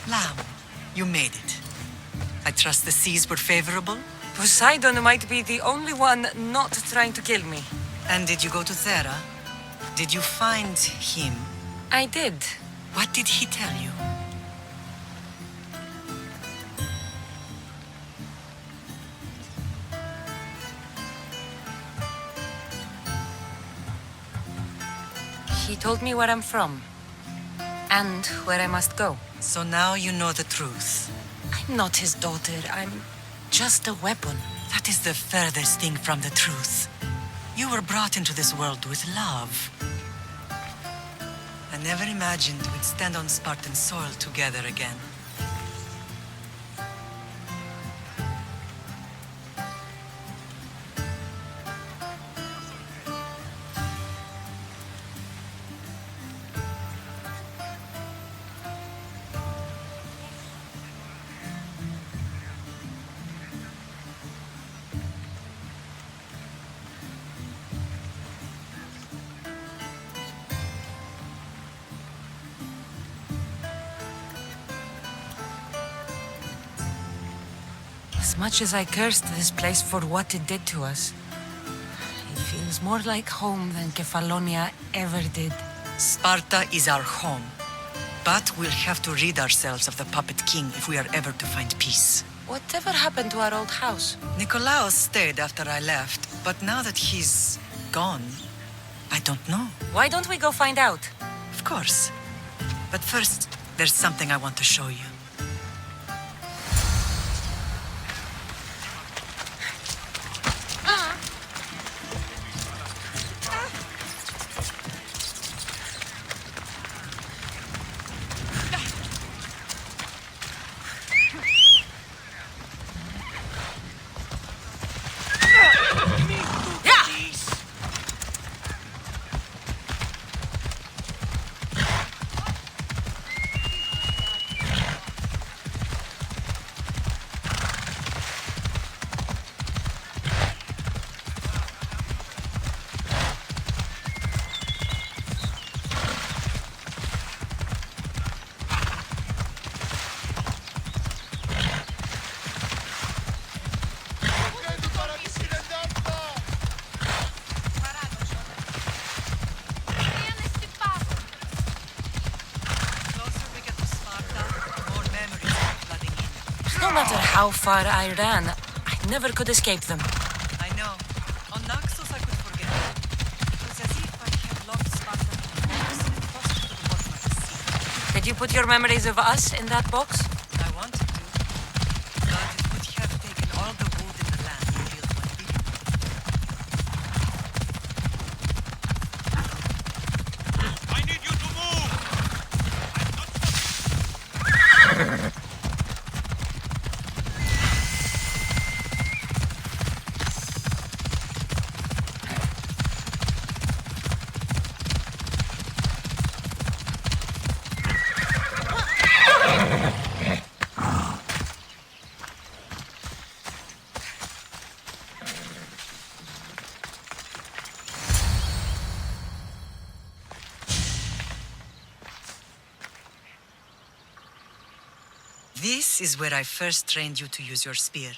Lamb, you made it. I trust the seas were favorable? Poseidon might be the only one not trying to kill me. And did you go to Thera? Did you find him? I did. What did he tell you? He told me where I'm from. And where I must go. So now you know the truth. I'm not his daughter. I'm just a weapon. That is the furthest thing from the truth. You were brought into this world with love. I never imagined we'd stand on Spartan soil together again. As much as I cursed this place for what it did to us, it feels more like home than Kefalonia ever did. Sparta is our home. But we'll have to rid ourselves of the Puppet King if we are ever to find peace. Whatever happened to our old house? Nikolaos stayed after I left, but now that he's gone, I don't know. Why don't we go find out? Of course. But first, there's something I want to show you. No matter how far I ran, I never could escape them. I know. On Naxos I could forget. It was as if I had lost Sparta and tossed to the bottom of the sea. Did you put your memories of us in that box? I wanted to, but it would have taken all the wood in the land to build one big. I need you to move! This is where I first trained you to use your spear.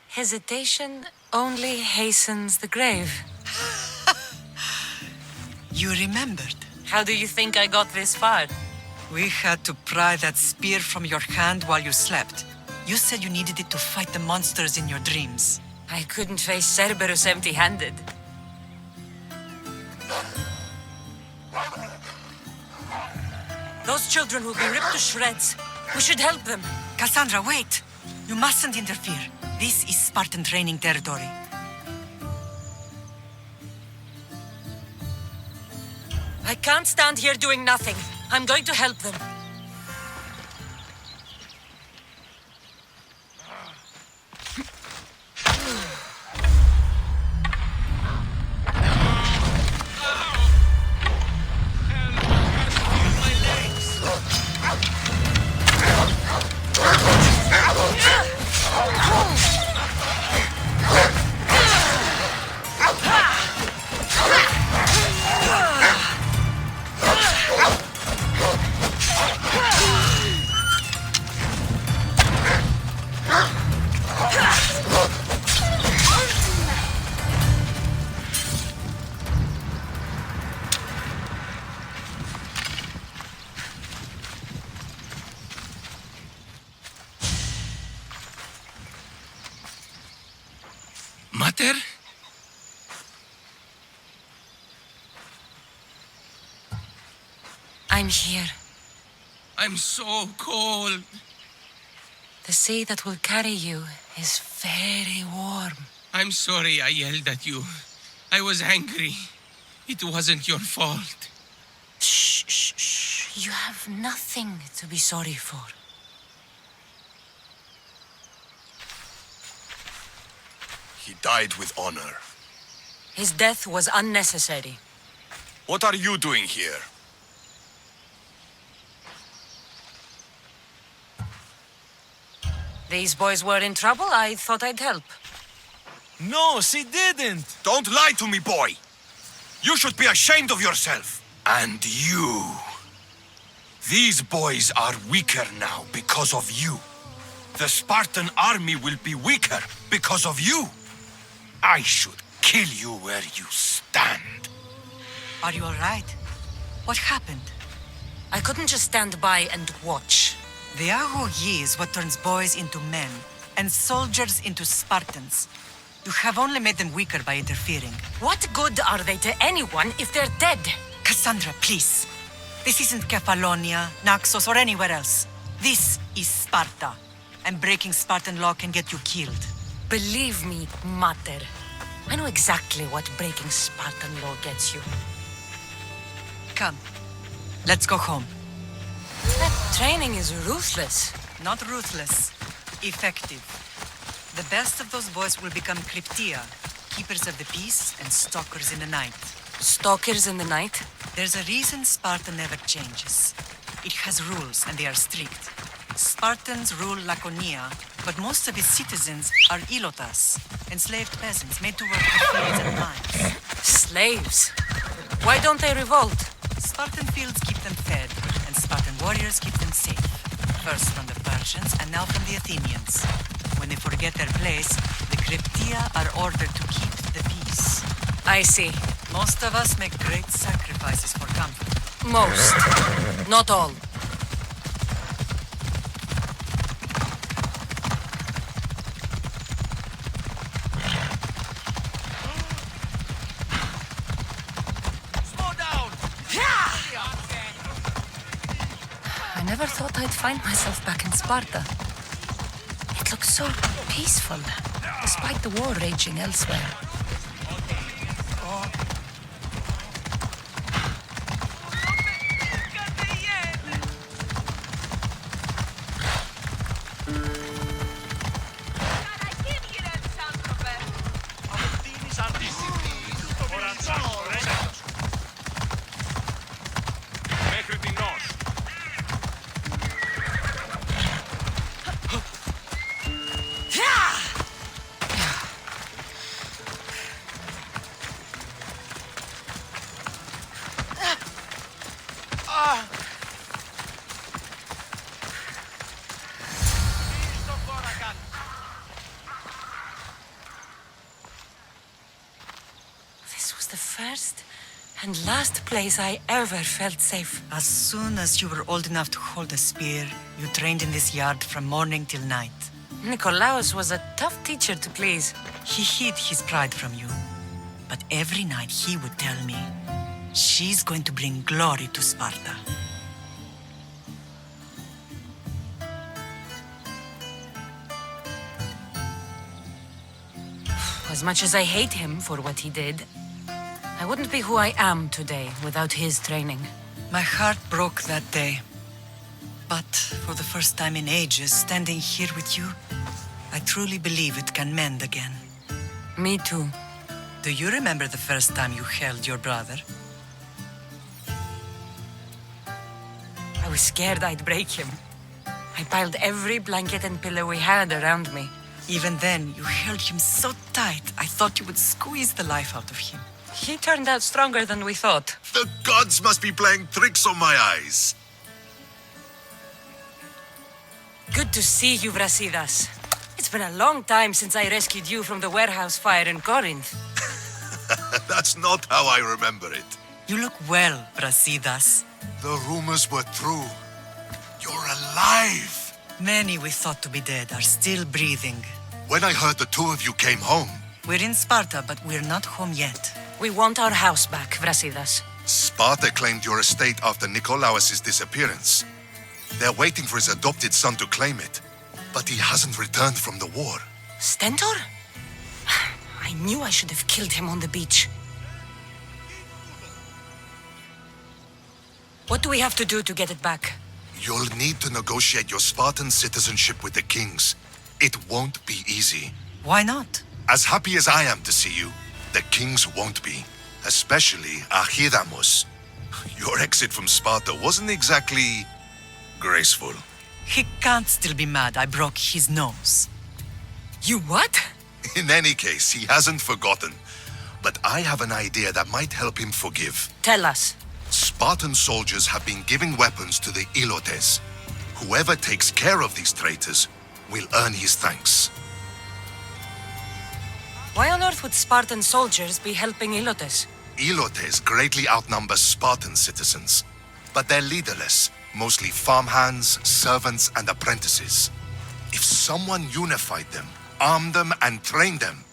Hesitation only hastens the grave. You remembered. How do you think I got this far? We had to pry that spear from your hand while you slept. You said you needed it to fight the monsters in your dreams. I couldn't face Cerberus empty-handed. Those children will be ripped to shreds. We should help them. Cassandra, wait! You mustn't interfere. This is Spartan training territory. I can't stand here doing nothing. I'm going to help them. Mater? I'm here. I'm so cold. The sea that will carry you is very warm. I'm sorry I yelled at you. I was angry. It wasn't your fault. Shh, shh, shh. You have nothing to be sorry for. He died with honor. His death was unnecessary. What are you doing here? These boys were in trouble. I thought I'd help. No, she didn't! Don't lie to me, boy! You should be ashamed of yourself. And you. These boys are weaker now because of you. The Spartan army will be weaker because of you. I should kill you where you stand. Are you all right? What happened? I couldn't just stand by and watch. The Aho Yi is what turns boys into men and soldiers into Spartans. You have only made them weaker by interfering. What good are they to anyone if they're dead? Cassandra, please. This isn't Kefalonia, Naxos, or anywhere else. This is Sparta. And breaking Spartan law can get you killed. Believe me, Mater. I know exactly what breaking Spartan law gets you. Come. Let's go home. That training is ruthless. Not ruthless. Effective. The best of those boys will become Cryptia, keepers of the peace and stalkers in the night. Stalkers in the night? There's a reason Sparta never changes. It has rules, and they are strict. Spartans rule Laconia, but most of its citizens are ilotas, enslaved peasants made to work the fields at mines. Slaves? Why don't they revolt? Spartan fields keep them fed, and Spartan warriors keep them safe. First from the Persians, and now from the Athenians. When they forget their place, the Cryptia are ordered to keep the peace. I see. Most of us make great sacrifices for comfort. Most. Not all. Slow down! I never thought I'd find myself back in Sparta. It looks so peaceful, despite the war raging elsewhere. Μέχρι ποινός. This was the first and last place I ever felt safe. As soon as you were old enough to hold a spear, you trained in this yard from morning till night. Nikolaos was a tough teacher to please. He hid his pride from you. But every night he would tell me, she's going to bring glory to Sparta. As much as I hate him for what he did, I wouldn't be who I am today without his training. My heart broke that day. But for the first time in ages, standing here with you, I truly believe it can mend again. Me too. Do you remember the first time you held your brother? I was scared I'd break him. I piled every blanket and pillow we had around me. Even then, you held him so tight, I thought you would squeeze the life out of him. He turned out stronger than we thought. The gods must be playing tricks on my eyes. Good to see you, Brasidas. It's been a long time since I rescued you from the warehouse fire in Corinth. That's not how I remember it. You look well, Brasidas. The rumors were true. You're alive. Many we thought to be dead are still breathing. When I heard the two of you came home, We're in Sparta, but we're not home yet. We want our house back, Vrasidas. Sparta claimed your estate after Nikolaos' disappearance. They're waiting for his adopted son to claim it, but he hasn't returned from the war. Stentor? I knew I should have killed him on the beach. What do we have to do to get it back? You'll need to negotiate your Spartan citizenship with the kings. It won't be easy. Why not? As happy as I am to see you, the kings won't be. Especially Archidamos. Your exit from Sparta wasn't exactly graceful. He can't still be mad I broke his nose. You what? In any case, he hasn't forgotten. But I have an idea that might help him forgive. Tell us. Spartan soldiers have been giving weapons to the Ilotes. Whoever takes care of these traitors will earn his thanks. Why on earth would Spartan soldiers be helping Ilotes? Ilotes greatly outnumber Spartan citizens, but they're leaderless, mostly farmhands, servants, and apprentices. If someone unified them, armed them, and trained them,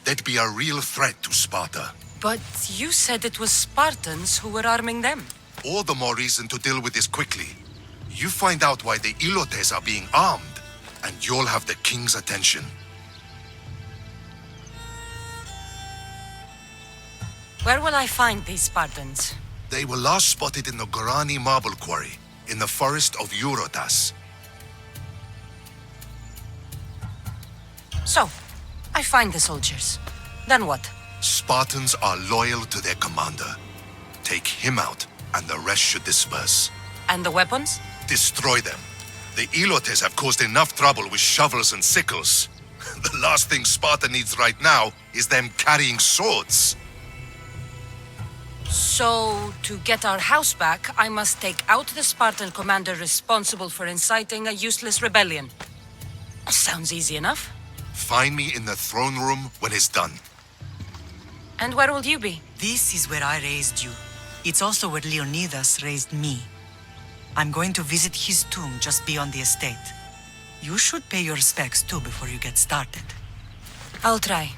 they'd be a real threat to Sparta. But you said it was Spartans who were arming them. All the more reason to deal with this quickly. You find out why the Ilotes are being armed, and you'll have the king's attention. Where will I find these Spartans? They were last spotted in the Gorani marble quarry, in the forest of Eurotas. So, I find the soldiers. Then what? Spartans are loyal to their commander. Take him out, and the rest should disperse. And the weapons? Destroy them. The Ilotes have caused enough trouble with shovels and sickles. The last thing Sparta needs right now is them carrying swords. So, to get our house back, I must take out the Spartan commander responsible for inciting a useless rebellion. Sounds easy enough. Find me in the throne room when it's done. And where will you be? This is where I raised you. It's also where Leonidas raised me. I'm going to visit his tomb just beyond the estate. You should pay your respects too before you get started. I'll try.